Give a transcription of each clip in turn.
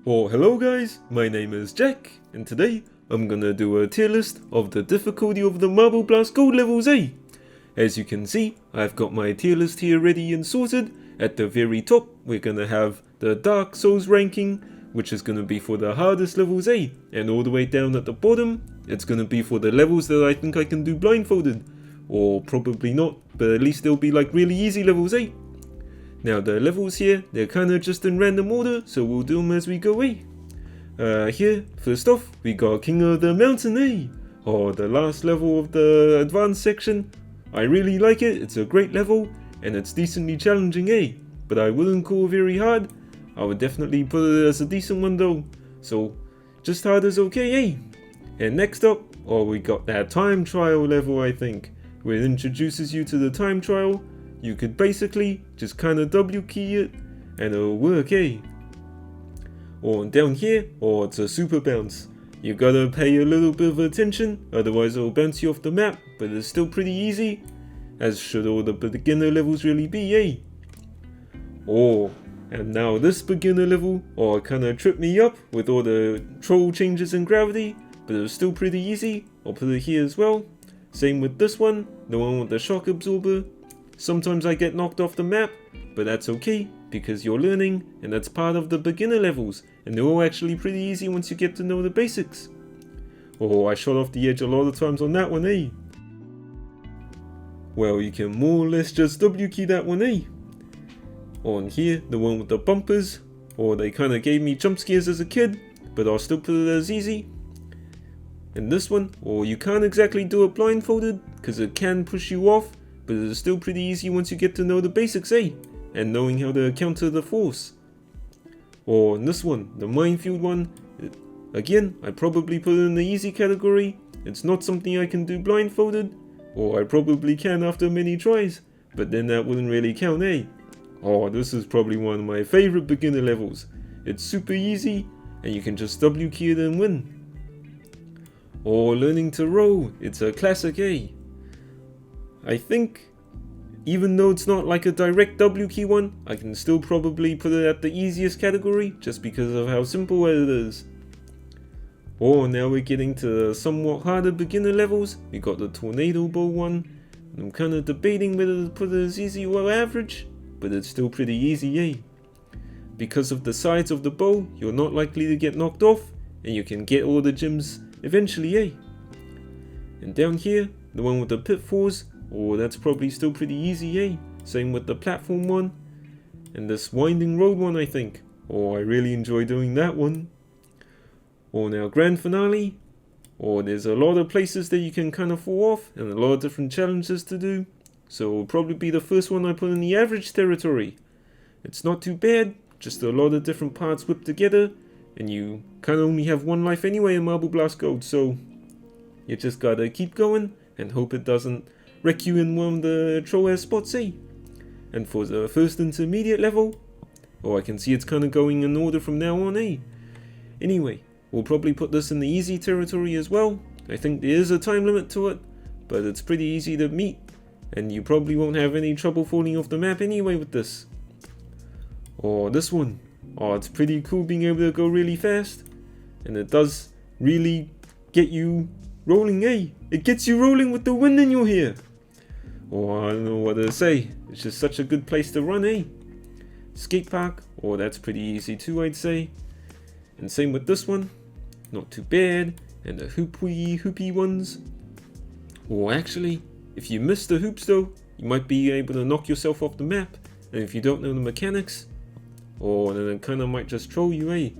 Well, hello guys, my name is Jack, and today I'm gonna do a tier list of the difficulty of the Marble Blast Gold levels, eh? As you can see, I've got my tier list here ready and sorted. At the very top, we're gonna have the Dark Souls ranking, which is gonna be for the hardest levels, eh? And all the way down at the bottom, it's gonna be for the levels that I think I can do blindfolded. Or probably not, but at least they'll be like really easy levels, eh? Now the levels here, they're kinda just in random order, so we'll do them as we go, eh? Here, first off, we got King of the Mountain, eh? Or the last level of the advanced section. I really like it, it's a great level, and it's decently challenging, eh? But I wouldn't call it very hard. I would definitely put it as a decent one though. So, just hard is okay, eh? And next up, we got that time trial level, I think. Where it introduces you to the time trial. You could basically just kinda W key it and it'll work, eh? Or down here, it's a super bounce. You gotta pay a little bit of attention, otherwise it'll bounce you off the map, but it's still pretty easy, as should all the beginner levels really be, eh? And now this beginner level, kinda tripped me up with all the troll changes in gravity, but it was still pretty easy. I'll put it here as well. Same with this one, the one with the shock absorber. Sometimes I get knocked off the map, but that's okay, because you're learning, and that's part of the beginner levels, and they're all actually pretty easy once you get to know the basics. I shot off the edge a lot of times on that one, eh? Well, you can more or less just W key that one, eh? On here, the one with the bumpers, they kinda gave me jump scares as a kid, but I'll still put it as easy. And this one, you can't exactly do it blindfolded, because it can push you off, but it's still pretty easy once you get to know the basics, eh? And knowing how to counter the force. And this one, the minefield one, again, I probably put it in the easy category. It's not something I can do blindfolded, or I probably can after many tries, but then that wouldn't really count, eh? This is probably one of my favorite beginner levels. It's super easy, and you can just W key it and win. Learning to row, it's a classic, eh? I think, even though it's not like a direct W key one, I can still probably put it at the easiest category, just because of how simple it is. Now we're getting to the somewhat harder beginner levels. We got the tornado bow one. I'm kinda debating whether to put it as easy or average, but it's still pretty easy, eh? Because of the size of the bow, you're not likely to get knocked off, and you can get all the gems eventually, eh? And down here, the one with the pitfalls, that's probably still pretty easy, eh? Same with the platform one. And this winding road one, I think. I really enjoy doing that one. Now grand finale. There's a lot of places that you can kind of fall off, and a lot of different challenges to do. So it'll probably be the first one I put in the average territory. It's not too bad, just a lot of different parts whipped together. And you kind of only have one life anyway in Marble Blast Gold, so you just gotta keep going and hope it doesn't wreck you in one of the troll-ass spots, eh? And for the first intermediate level, I can see it's kind of going in order from now on, eh? Anyway, we'll probably put this in the easy territory as well. I think there is a time limit to it, but it's pretty easy to meet, and you probably won't have any trouble falling off the map anyway with this. This one. It's pretty cool being able to go really fast, and it does really get you rolling, eh? It gets you rolling with the wind in your hair. I don't know what to say. It's just such a good place to run, eh? Skate park, that's pretty easy too, I'd say. And same with this one, not too bad. And the hoopy ones. Actually, if you miss the hoops though, you might be able to knock yourself off the map. And if you don't know the mechanics, then it kinda might just troll you, eh?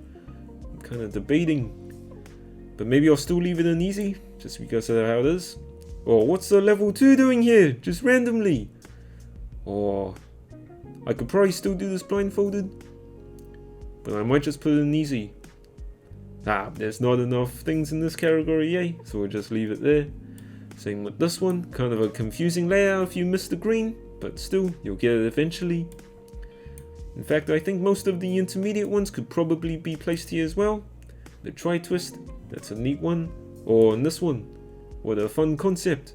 I'm kinda debating. But maybe I'll still leave it in easy, just because of how it is. What's the level 2 doing here? Just randomly. I could probably still do this blindfolded, but I might just put it in easy. There's not enough things in this category, eh? So we'll just leave it there. Same with this one, kind of a confusing layout if you miss the green, but still, you'll get it eventually. In fact, I think most of the intermediate ones could probably be placed here as well. The tri-twist, that's a neat one. And this one, what a fun concept.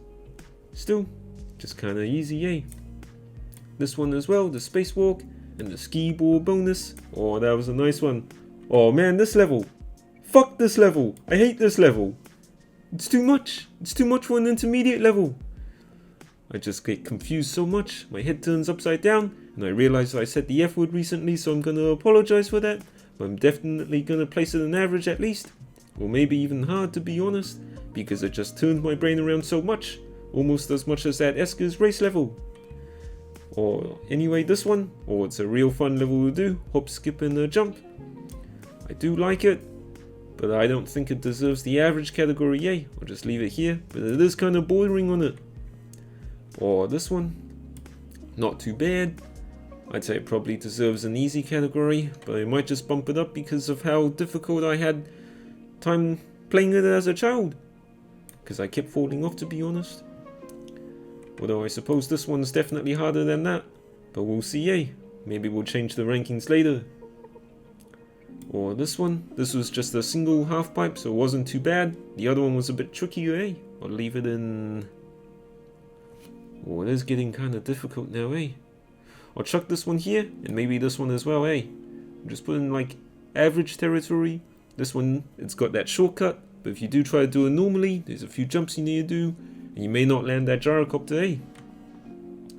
Still, just kinda easy, eh? This one as well, the spacewalk, and the ski ball bonus. That was a nice one. Oh man, this level. Fuck this level. I hate this level. It's too much. It's too much for an intermediate level. I just get confused so much. My head turns upside down. And I realize I said the F word recently, so I'm going to apologize for that. But I'm definitely going to place it an average at least. Or maybe even hard, to be honest. Because it just turned my brain around so much. Almost as much as that Esker's race level. Or anyway, this one. Or it's a real fun level to do. Hop, skip, and jump. I do like it. But I don't think it deserves the average category A. I'll just leave it here. But it is kind of bordering on it. Or this one. Not too bad. I'd say it probably deserves an easy category, but I might just bump it up because of how difficult I had time playing it as a child. Because I kept falling off, to be honest. Although I suppose this one's definitely harder than that. But we'll see, eh? Maybe we'll change the rankings later. Or this one. This was just a single half pipe, so it wasn't too bad. The other one was a bit trickier, eh? I'll leave it in... Oh, it is getting kind of difficult now, eh? I'll chuck this one here, and maybe this one as well, eh? I'm just putting like average territory. This one, it's got that shortcut, but if you do try to do it normally, there's a few jumps you need to do, and you may not land that gyrocopter, eh?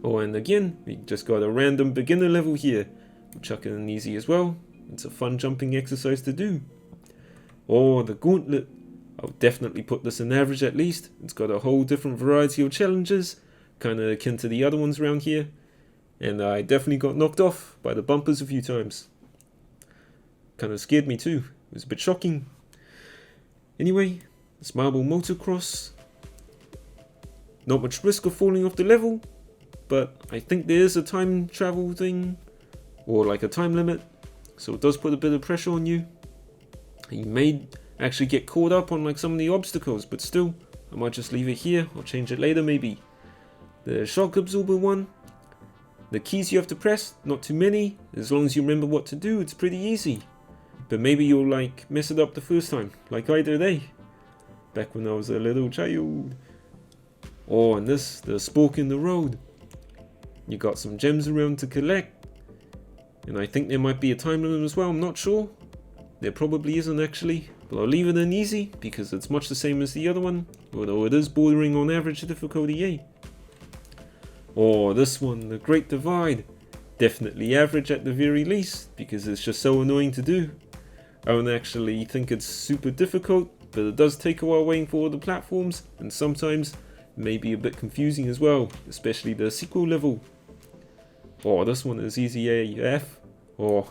Oh, and again, we just got a random beginner level here. We'll chuck it in easy as well. It's a fun jumping exercise to do. Oh, the gauntlet. I'll definitely put this in average at least. It's got a whole different variety of challenges, kind of akin to the other ones around here. And I definitely got knocked off by the bumpers a few times. Kind of scared me too. It was a bit shocking. Anyway, this marble motocross. Not much risk of falling off the level. But I think there is a time travel thing. Or like a time limit. So it does put a bit of pressure on you. You may actually get caught up on like some of the obstacles. But still, I might just leave it here. I'll change it later maybe. The shock absorber one. The keys you have to press, not too many. As long as you remember what to do, it's pretty easy. But maybe you'll like mess it up the first time, like I did, eh? Back when I was a little child. Oh, and this, the spork in the road. You got some gems around to collect. And I think there might be a time limit as well, I'm not sure. There probably isn't actually. But I'll leave it in easy, because it's much the same as the other one. Although it is bordering on average difficulty, eh? Or this one, the Great Divide. Definitely average at the very least, because it's just so annoying to do. I don't actually think it's super difficult, but it does take a while waiting for all the platforms, and sometimes it may be a bit confusing as well, especially the sequel level. Or this one is easy AF. Or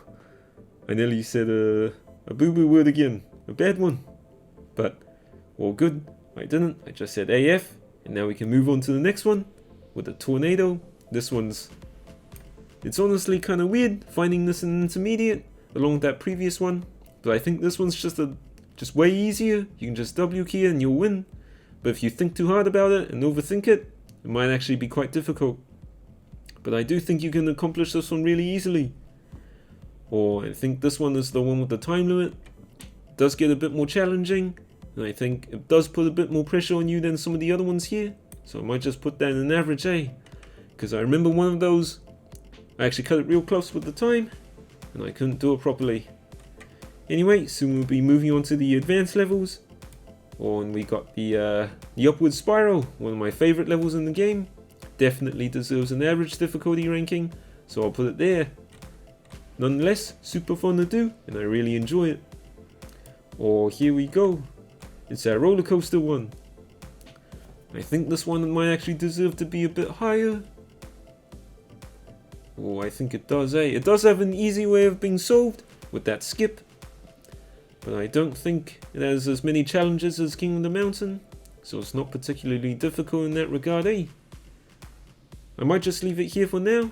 I nearly said a boo-boo word again, a bad one. But all good, I didn't, I just said AF, and now we can move on to the next one. With a tornado. This one's... It's honestly kind of weird finding this in intermediate along with that previous one. But I think this one's just way easier. You can just W key and you'll win. But if you think too hard about it and overthink it, it might actually be quite difficult. But I do think you can accomplish this one really easily. Or I think this one is the one with the time limit. It does get a bit more challenging. And I think it does put a bit more pressure on you than some of the other ones here. So I might just put that in an average A. Because I remember one of those, I actually cut it real close with the time, and I couldn't do it properly. Anyway, soon we'll be moving on to the advanced levels. And we got the upward spiral, one of my favorite levels in the game. Definitely deserves an average difficulty ranking, so I'll put it there. Nonetheless, super fun to do, and I really enjoy it. Or here we go. It's that roller coaster one. I think this one might actually deserve to be a bit higher. Oh, I think it does, eh? It does have an easy way of being solved with that skip. But I don't think it has as many challenges as King of the Mountain. So it's not particularly difficult in that regard, eh? I might just leave it here for now.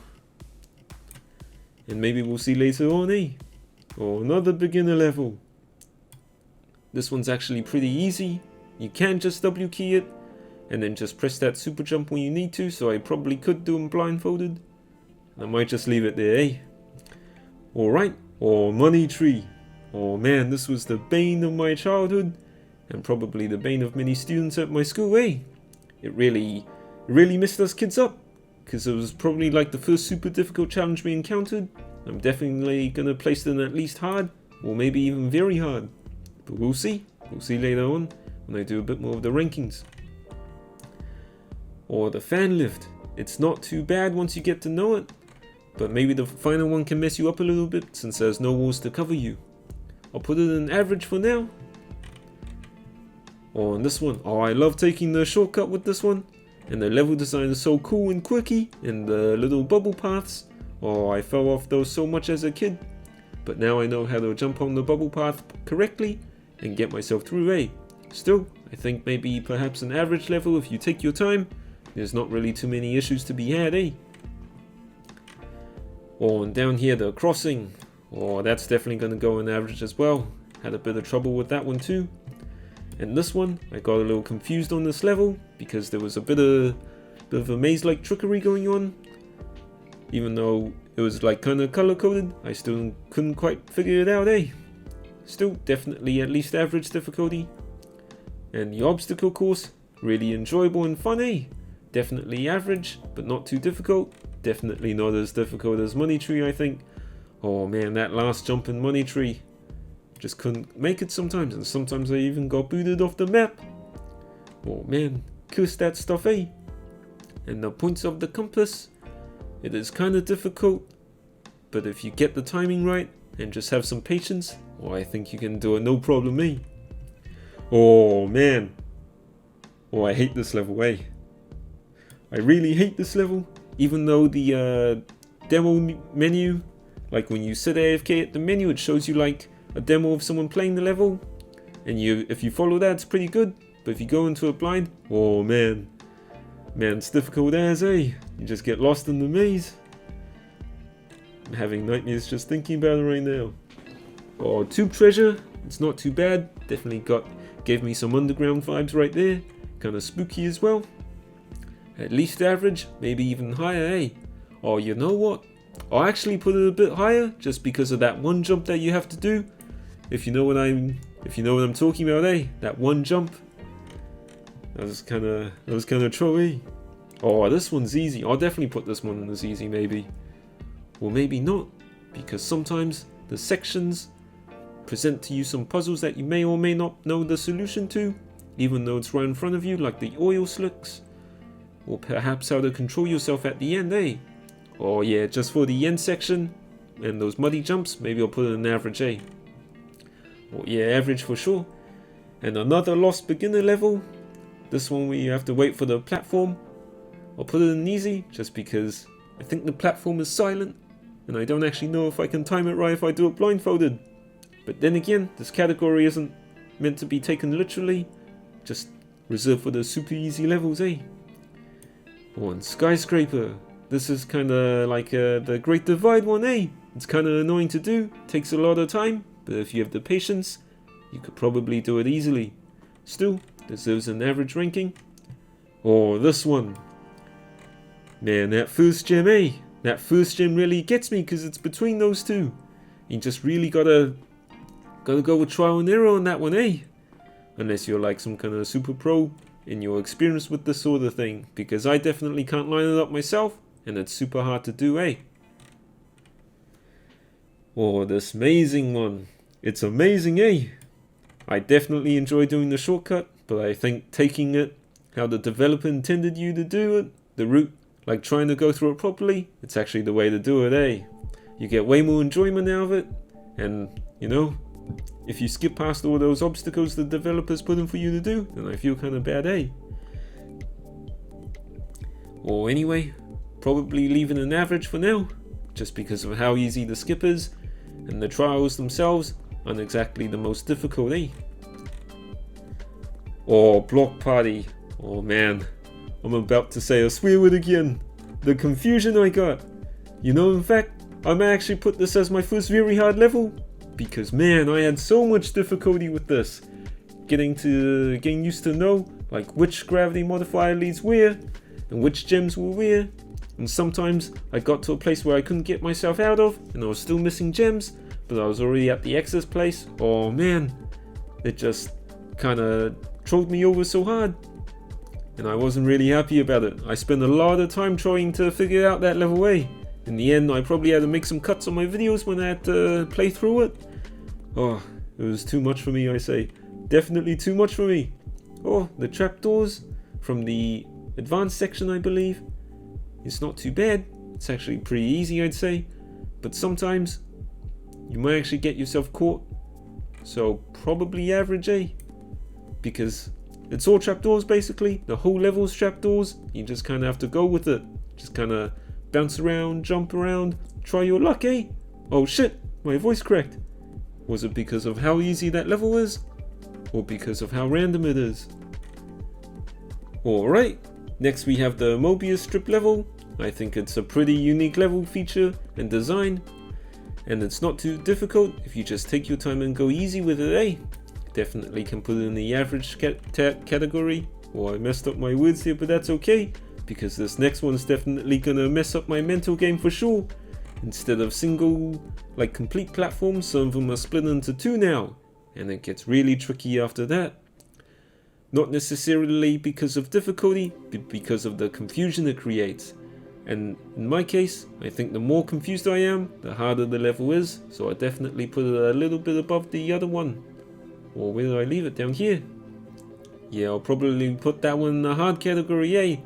And maybe we'll see later on, eh? Or another beginner level. This one's actually pretty easy. You can just W key it. And then just press that super jump when you need to, so I probably could do them blindfolded. I might just leave it there, eh? Alright, or Money Tree. Oh man, this was the bane of my childhood, and probably the bane of many students at my school, eh? It really messed us kids up, because it was probably like the first super difficult challenge we encountered. I'm definitely gonna place it in at least hard, or maybe even very hard. But we'll see. We'll see later on when I do a bit more of the rankings. Or the fan lift. It's not too bad once you get to know it, but maybe the final one can mess you up a little bit since there's no walls to cover you. I'll put it in average for now. Or on this one, I love taking the shortcut with this one, and the level design is so cool and quirky, and the little bubble paths. I fell off those so much as a kid, but now I know how to jump on the bubble path correctly and get myself through. Still, I think maybe perhaps an average level if you take your time. There's not really too many issues to be had, and down here, the crossing. That's definitely going to go in average as well. Had a bit of trouble with that one too. And this one, I got a little confused on this level because there was a bit of a maze-like trickery going on. Even though it was like kind of color-coded, I still couldn't quite figure it out, Still, definitely at least average difficulty. And the obstacle course, really enjoyable and fun, Definitely average, but not too difficult. Definitely not as difficult as Money Tree, I think. Oh man, that last jump in Money Tree. Just couldn't make it sometimes, and sometimes I even got booted off the map. Oh man, curse that stuff, And the points of the compass. It is kind of difficult, but if you get the timing right and just have some patience, I think you can do it no problem, Oh man. I hate this level, I really hate this level, even though the demo menu, like when you sit AFK at the menu, it shows you like a demo of someone playing the level, and if you follow that, it's pretty good. But if you go into it blind, man, it's difficult as, You just get lost in the maze. I'm having nightmares just thinking about it right now. Tube treasure, it's not too bad. Definitely gave me some underground vibes right there. Kind of spooky as well. At least average, maybe even higher, You know what? I'll actually put it a bit higher just because of that one jump that you have to do. If you know what I'm talking about, That one jump. That was kind of troll, this one's easy. I'll definitely put this one in as easy, maybe. Or maybe not, because sometimes the sections present to you some puzzles that you may or may not know the solution to, even though it's right in front of you, like the oil slicks. Or perhaps how to control yourself at the end, just for the end section and those muddy jumps, maybe I'll put it in average, average for sure. And another lost beginner level. This one where you have to wait for the platform. I'll put it in easy, just because I think the platform is silent, and I don't actually know if I can time it right if I do it blindfolded. But then again, this category isn't meant to be taken literally, just reserved for the super easy levels, And skyscraper. This is kind of like the Great Divide one, It's kind of annoying to do, takes a lot of time, but if you have the patience, you could probably do it easily. Still, deserves an average ranking. This one. Man, that first gem, That first gem really gets me because it's between those two. You just really gotta go with trial and error on that one, Unless you're like some kind of super pro in your experience with this sort of thing, because I definitely can't line it up myself, and it's super hard to do, This amazing one. It's amazing, I definitely enjoy doing the shortcut, but I think taking it how the developer intended you to do it, the route, like trying to go through it properly, it's actually the way to do it, You get way more enjoyment out of it, and, if you skip past all those obstacles the developers put in for you to do, then I feel kind of bad, Anyway, probably leaving an average for now, just because of how easy the skip is, and the trials themselves aren't exactly the most difficult, Block party. Man, I'm about to say a swear word again. The confusion I got. In fact, I may actually put this as my first very hard level, because man, I had so much difficulty with this. Getting used to know like which gravity modifier leads where, and which gems were where. And sometimes I got to a place where I couldn't get myself out of, and I was still missing gems, but I was already at the access place. Man, it just kinda trolled me over so hard. And I wasn't really happy about it. I spent a lot of time trying to figure out that level A. In the end, I probably had to make some cuts on my videos when I had to play through it. Oh, it was too much for me, I say. Definitely too much for me. Oh, the trapdoors from the advanced section, I believe. It's not too bad. It's actually pretty easy, I'd say. But sometimes you might actually get yourself caught. So probably average A. Because it's all trapdoors basically. The whole level's trapdoors. You just kind of have to go with it. Just kind of bounce around, jump around, try your luck, eh? Oh shit, my voice cracked. Was it because of how easy that level is? Or because of how random it is? Alright, next we have the Mobius strip level. I think it's a pretty unique level feature and design. And it's not too difficult if you just take your time and go easy with it, eh? Definitely can put it in the average category. Or I messed up my words here, but that's okay. Because this next one's definitely gonna mess up my mental game for sure. Instead of single, like complete platforms, some of them are split into two now. And it gets really tricky after that. Not necessarily because of difficulty, but because of the confusion it creates. And in my case, I think the more confused I am, the harder the level is. So I definitely put it a little bit above the other one. Or where did I leave it? Down here? Yeah, I'll probably put that one in the hard category A.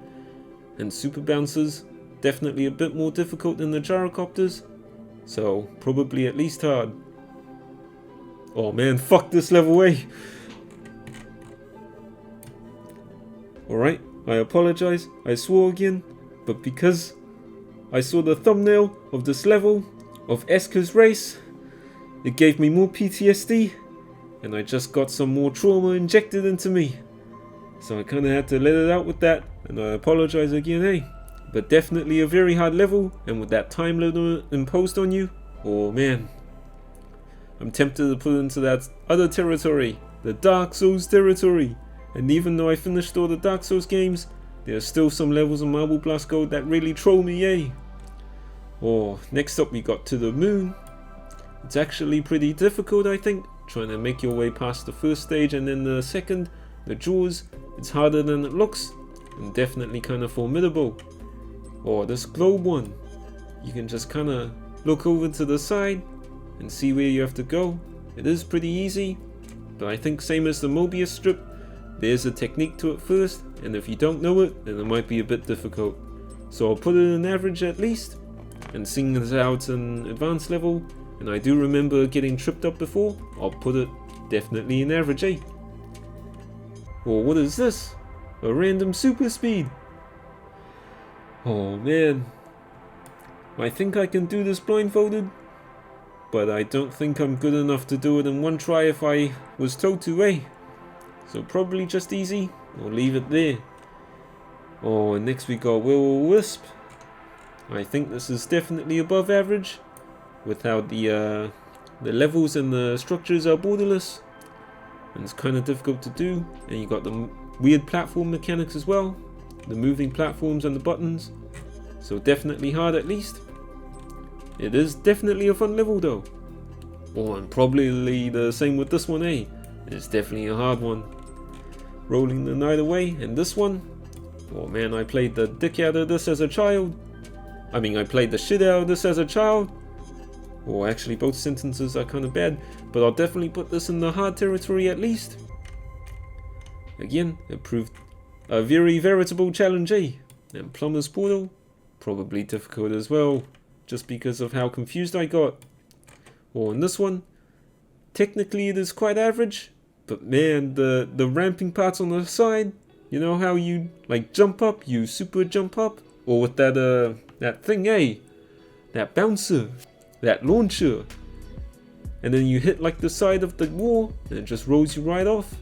And super bouncers, definitely a bit more difficult than the gyrocopters. So probably at least hard. Oh man, fuck this level A. Alright, I apologize, I swore again, but because I saw the thumbnail of this level of Esker's race, it gave me more PTSD, and I just got some more trauma injected into me. So I kinda had to let it out with that, and I apologize again, eh? But definitely a very hard level, and with that time limit imposed on you, oh man. I'm tempted to put it into that other territory, the Dark Souls territory. And even though I finished all the Dark Souls games, there are still some levels of Marble Blast Gold that really troll me, eh? Oh, next up we got To the Moon. It's actually pretty difficult, I think, trying to make your way past the first stage and then the second, the Jaws. It's harder than it looks, and definitely kind of formidable. Oh, this globe one. You can just kind of look over to the side and see where you have to go. It is pretty easy, but I think same as the Mobius strip, there's a technique to it first, and if you don't know it, then it might be a bit difficult. So I'll put it in average at least, and seeing as how it's an advanced level, and I do remember getting tripped up before, I'll put it definitely in average, eh? Or what is this? A random super speed. Oh man. I think I can do this blindfolded, but I don't think I'm good enough to do it in one try if I was told to, eh? So probably just easy, or leave it there. Oh, and next we got Will-O-Wisp. I think this is definitely above average, with how the levels and the structures are borderless. And it's kind of difficult to do, and you got the weird platform mechanics as well, the moving platforms and the buttons. So definitely hard at least. It is definitely a fun level though. Oh, and probably the same with this one, eh? It's definitely a hard one. Rolling the night away, and this one, oh man, I played the dick out of this as a child. I mean, I played the shit out of this as a child. Or actually, both sentences are kind of bad, but I'll definitely put this in the hard territory at least. Again, it proved a very veritable challenge, eh? And Plumber's Portal, probably difficult as well, just because of how confused I got. Or in this one, technically it is quite average, but man, the ramping parts on the side, you know how you like jump up, you super jump up, or with that thing, eh? That bouncer, that launcher, and then you hit like the side of the wall, and it just rolls you right off.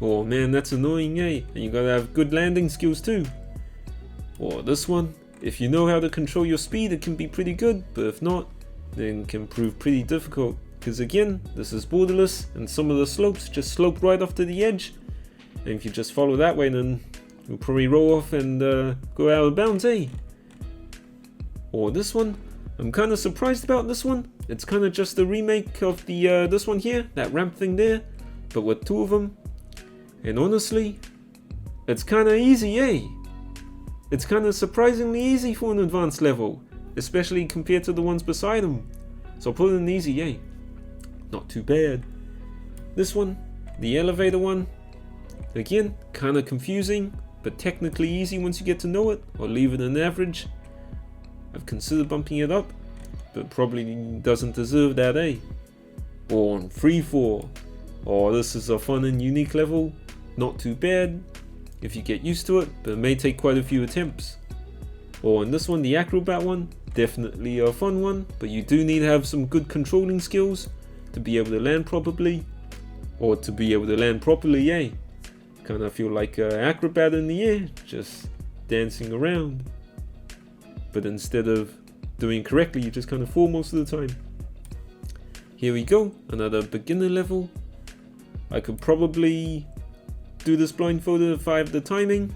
Oh man, that's annoying, eh? And you gotta have good landing skills too. Or this one, if you know how to control your speed, it can be pretty good, but if not, then it can prove pretty difficult. Because again, this is borderless, and some of the slopes just slope right off to the edge. And if you just follow that way, then you'll probably roll off and go out of bounds, eh? Or this one, I'm kind of surprised about this one. It's kind of just a remake of the this one here, that ramp thing there, but with two of them. And honestly, it's kind of easy, eh? It's kind of surprisingly easy for an advanced level, especially compared to the ones beside them. So I'll put it in easy, eh? not too bad. This one, the elevator one, again, kinda confusing, but technically easy once you get to know it, or leave it an average. I've considered bumping it up, but probably doesn't deserve that, eh? Or on 3-4. Oh, this is a fun and unique level, not too bad if you get used to it, but it may take quite a few attempts. Or in this one, the acrobat one, definitely a fun one, but you do need to have some good controlling skills to be able to land properly, or to be able to land properly, eh? Kinda feel like an acrobat in the air, just dancing around. But instead of doing correctly, you just kinda fall most of the time. Here we go, another beginner level. I could probably do this blindfolded if I have the timing,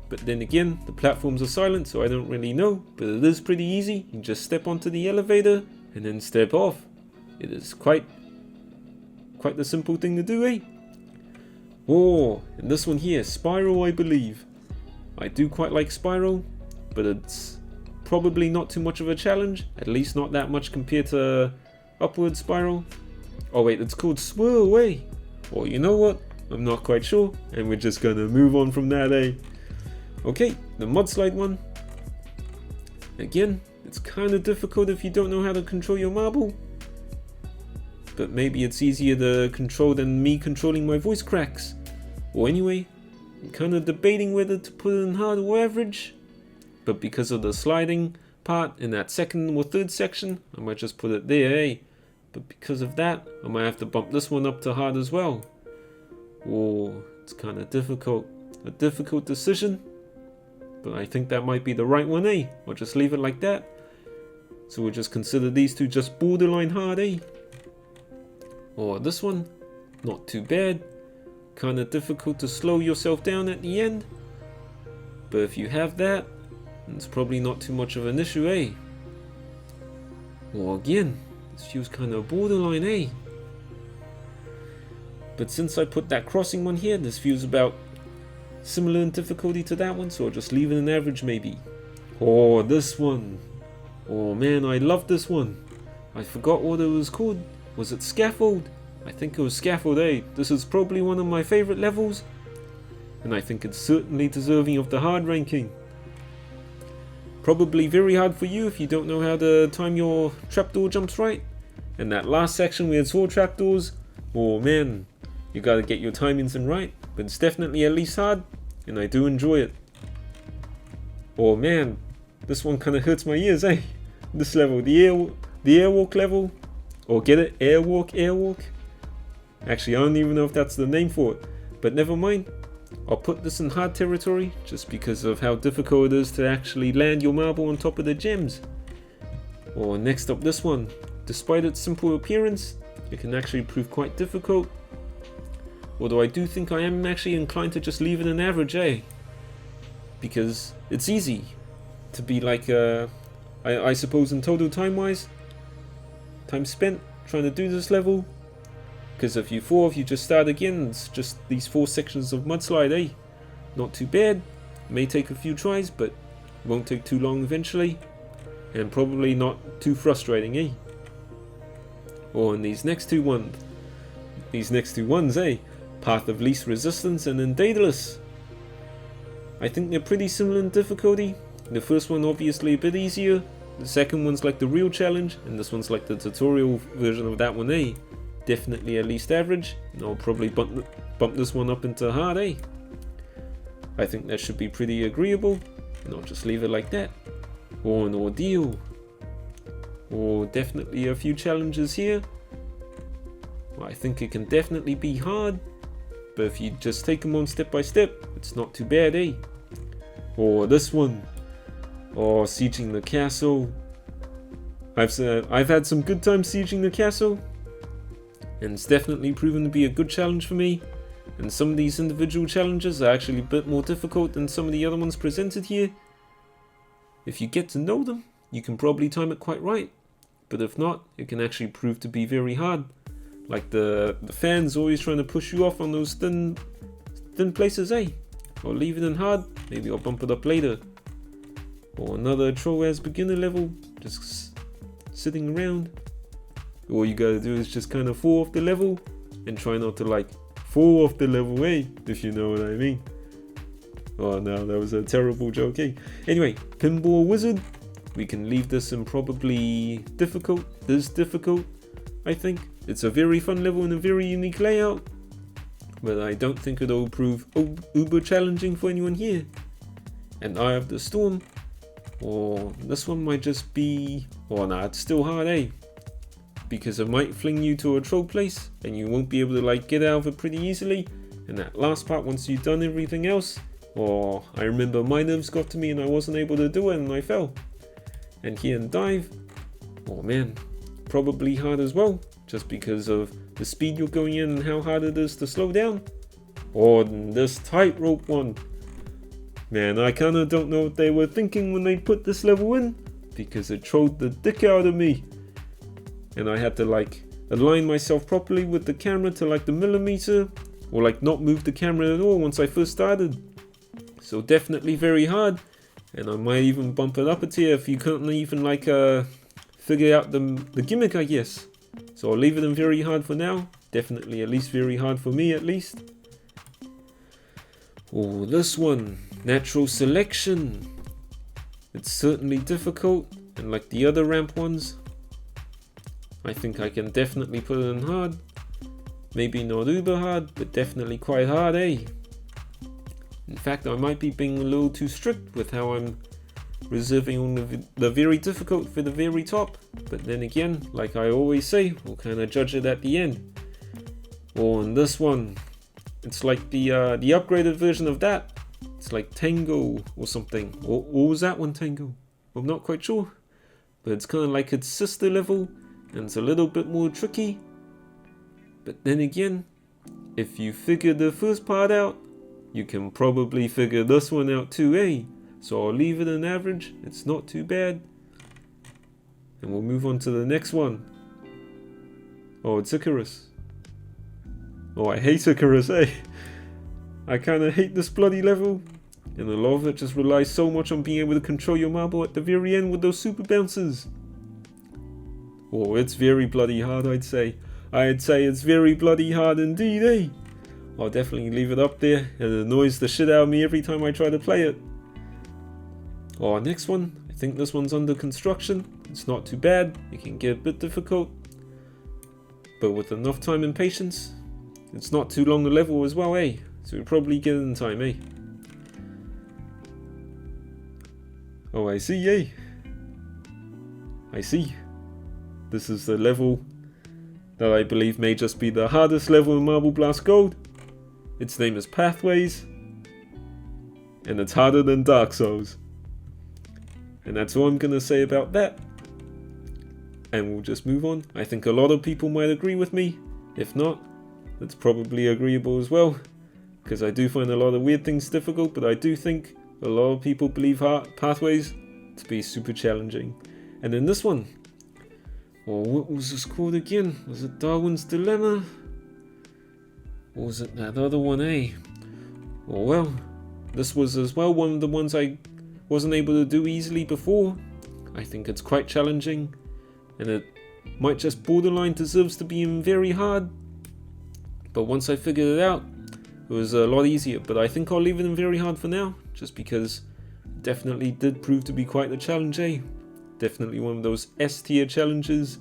but then again, the platforms are silent, so I don't really know, but it is pretty easy. You just step onto the elevator and then step off. It is quite the simple thing to do, eh? Oh, and this one here, Spiral, I believe. I do quite like Spiral, but it's probably not too much of a challenge, at least not that much compared to Upward Spiral. Oh wait, it's called Swirl, eh? Or you know what? I'm not quite sure, and we're just gonna move on from that, eh? Okay, the mudslide one. Again, it's kind of difficult if you don't know how to control your marble, but maybe it's easier to control than me controlling my voice cracks. Or anyway, I'm kind of debating whether to put it in hard or average, but because of the sliding part in that second or third section, I might just put it there, eh? But because of that, I might have to bump this one up to hard as well. Oh, it's kind of difficult. A difficult decision, but I think that might be the right one, eh? Or just leave it like that. So we'll just consider these two just borderline hard, eh? Or this one, not too bad. Kind of difficult to slow yourself down at the end, but if you have that, it's probably not too much of an issue, eh? Or again, this feels kind of borderline, eh? But since I put that crossing one here, this feels about similar in difficulty to that one, so I'll just leave it an average maybe. Or this one. Oh man, I love this one. I forgot what it was called. Was it Scaffold? I think it was Scaffold, eh? This is probably one of my favorite levels, and I think it's certainly deserving of the hard ranking. Probably very hard for you if you don't know how to time your trapdoor jumps right. And that last section where it's all trapdoors, oh man, you gotta get your timings in right, but it's definitely at least hard, and I do enjoy it. Oh man, this one kinda hurts my ears, eh? This level, the airwalk level, or get it, airwalk. Actually, I don't even know if that's the name for it, but never mind. I'll put this in hard territory just because of how difficult it is to actually land your marble on top of the gems. Or next up, this one. Despite its simple appearance, it can actually prove quite difficult. Although I do think I am actually inclined to just leave it an average, eh? Because it's easy to be like, I suppose in total time-wise, time spent trying to do this level. Because if you fall, if you just start again, it's just these 4 sections of mudslide, eh? Not too bad. May take a few tries, but won't take too long eventually. And probably not too frustrating, eh? Or in these next two ones, eh? Path of Least Resistance and then Daedalus. I think they're pretty similar in difficulty. The first one obviously a bit easier. The second one's like the real challenge, and this one's like the tutorial version of that one, eh? Definitely at least average, and I'll probably bump this one up into hard, eh? I think that should be pretty agreeable, and I'll just leave it like that. Or an ordeal. Or definitely a few challenges here. Well, I think it can definitely be hard, but if you just take them on step by step, it's not too bad, eh? Or this one. Or sieging the castle. I've had some good times sieging the castle, and it's definitely proven to be a good challenge for me. And some of these individual challenges are actually a bit more difficult than some of the other ones presented here. If you get to know them, you can probably time it quite right. But if not, it can actually prove to be very hard. Like the fans always trying to push you off on those thin places, eh? Or leave it in hard, maybe I'll bump it up later. Or another Troas beginner level, just sitting around. All you gotta do is just kind of fall off the level and try not to like fall off the level, if you know what I mean. Oh no, that was a terrible joke, Anyway, Pinball Wizard. We can leave this in probably difficult. This difficult, I think. It's a very fun level and a very unique layout. But I don't think it'll prove uber challenging for anyone here. And Eye of the Storm. Or this one might just be... Oh nah, it's still hard, because it might fling you to a troll place and you won't be able to like get out of it pretty easily. And that last part, once you've done everything else, I remember my nerves got to me and I wasn't able to do it and I fell. And here in Dive, oh man, probably hard as well, just because of the speed you're going in and how hard it is to slow down. Or this tightrope one. Man, I kinda don't know what they were thinking when they put this level in, because it trolled the dick out of me. And I had to like align myself properly with the camera to like the millimeter, or like not move the camera at all once I first started. So definitely very hard, and I might even bump it up a tier if you couldn't even like figure out the gimmick, I guess. So I'll leave it in very hard for now. Definitely at least very hard for me at least. Oh, this one, Natural Selection. It's certainly difficult, and like the other ramp ones, I think I can definitely put it in hard. Maybe not uber hard, but definitely quite hard, In fact, I might be being a little too strict with how I'm reserving on the very difficult for the very top. But then again, like I always say, we'll kind of judge it at the end. Or in this one, it's like the upgraded version of that. It's like Tango or something. Or was that one Tango? I'm not quite sure. But it's kind of like its sister level, and it's a little bit more tricky. But then again, if you figure the first part out, you can probably figure this one out too, So I'll leave it an average. It's not too bad. And we'll move on to the next one. Oh, it's Icarus. Oh, I hate Icarus, I kinda hate this bloody level. And a lot of it just relies so much on being able to control your marble at the very end with those super bounces. Oh, it's very bloody hard, I'd say. I'd say it's very bloody hard indeed, I'll definitely leave it up there. It annoys the shit out of me every time I try to play it. Oh, next one. I think this one's under construction. It's not too bad. It can get a bit difficult, but with enough time and patience, it's not too long a level as well, So we'll probably get it in time, Oh, I see, I see. This is the level that I believe may just be the hardest level in Marble Blast Gold. Its name is Pathways, and it's harder than Dark Souls. And that's all I'm gonna say about that. And we'll just move on. I think a lot of people might agree with me. If not, that's probably agreeable as well, because I do find a lot of weird things difficult, but I do think a lot of people believe Pathways to be super challenging. And then this one, what was this called again? Was it Darwin's Dilemma? Or was it that other one, Oh well, this was as well one of the ones I wasn't able to do easily before. I think it's quite challenging, and it might just borderline deserves to be very hard. But once I figured it out, it was a lot easier. But I think I'll leave it in very hard for now, just because it definitely did prove to be quite a challenge, Definitely one of those S tier challenges.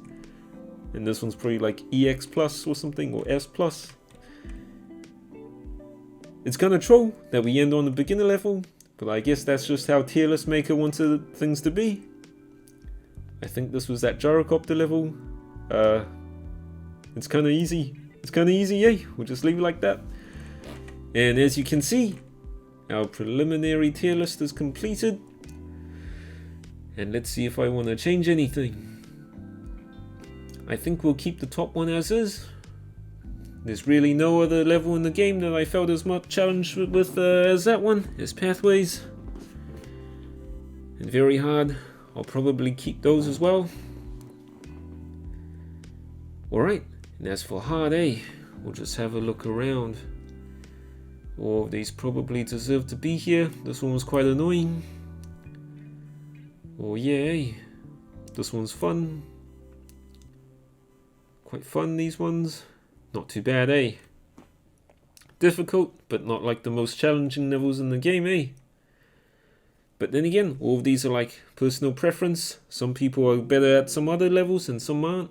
And this one's probably like EX plus or something, or S plus. It's kind of troll that we end on the beginner level, but I guess that's just how tier list maker wanted things to be. I think this was that gyrocopter level. It's kind of easy. It's kind of easy, We'll just leave it like that. And as you can see, our preliminary tier list is completed. And let's see if I want to change anything. I think we'll keep the top one as is. There's really no other level in the game that I felt as much challenged with as that one. It's Pathways. And very hard. I'll probably keep those as well. Alright, and as for hard, we'll just have a look around. All of these probably deserve to be here. This one was quite annoying. Oh yeah, this one's fun. Quite fun, these ones. Not too bad, eh? Difficult, but not like the most challenging levels in the game, eh? But then again, all of these are like personal preference. Some people are better at some other levels and some aren't.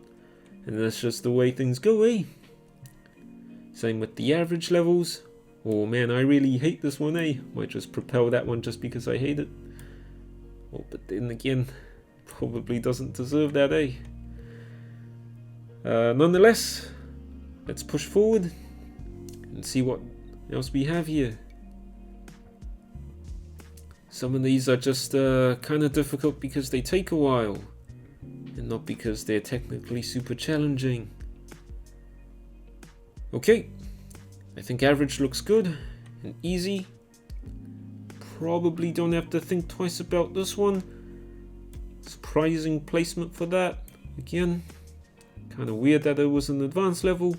And that's just the way things go, eh? Same with the average levels. Oh man, I really hate this one, eh? Might just propel that one just because I hate it. Oh, but then again, probably doesn't deserve that, eh? Nonetheless, let's push forward and see what else we have here. Some of these are just kind of difficult because they take a while, and not because they're technically super challenging. Okay, I think average looks good and easy. Probably don't have to think twice about this one. Surprising placement for that. Again, kind of weird that it was an advanced level.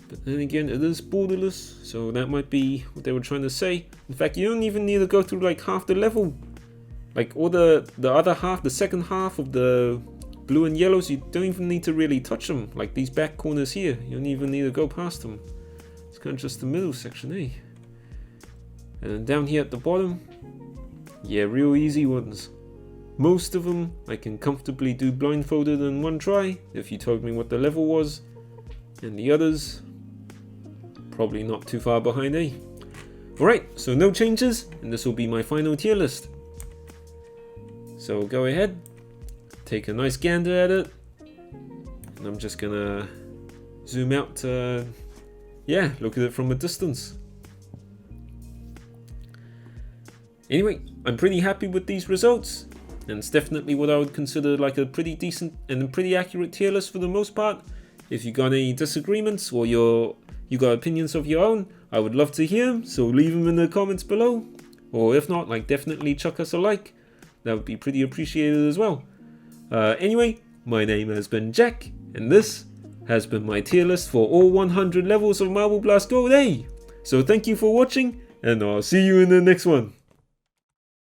But then again, it is borderless, so that might be what they were trying to say. In fact, you don't even need to go through like half the level. Like all the other half, the second half of the blue and yellows, you don't even need to really touch them. Like these back corners here, you don't even need to go past them. It's kind of just the middle section, eh? And then down here at the bottom, yeah, real easy ones. Most of them I can comfortably do blindfolded in one try, if you told me what the level was. And the others, probably not too far behind, eh? Alright, so no changes, and this will be my final tier list. So go ahead, take a nice gander at it, and I'm just gonna zoom out to, yeah, look at it from a distance. Anyway, I'm pretty happy with these results, and it's definitely what I would consider like a pretty decent and a pretty accurate tier list for the most part. If you got any disagreements or you got opinions of your own, I would love to hear them, so leave them in the comments below. Or if not, like definitely chuck us a like. That would be pretty appreciated as well. Anyway, my name has been Jack, and this has been my tier list for all 100 levels of Marble Blast Gold A. So thank you for watching, and I'll see you in the next one.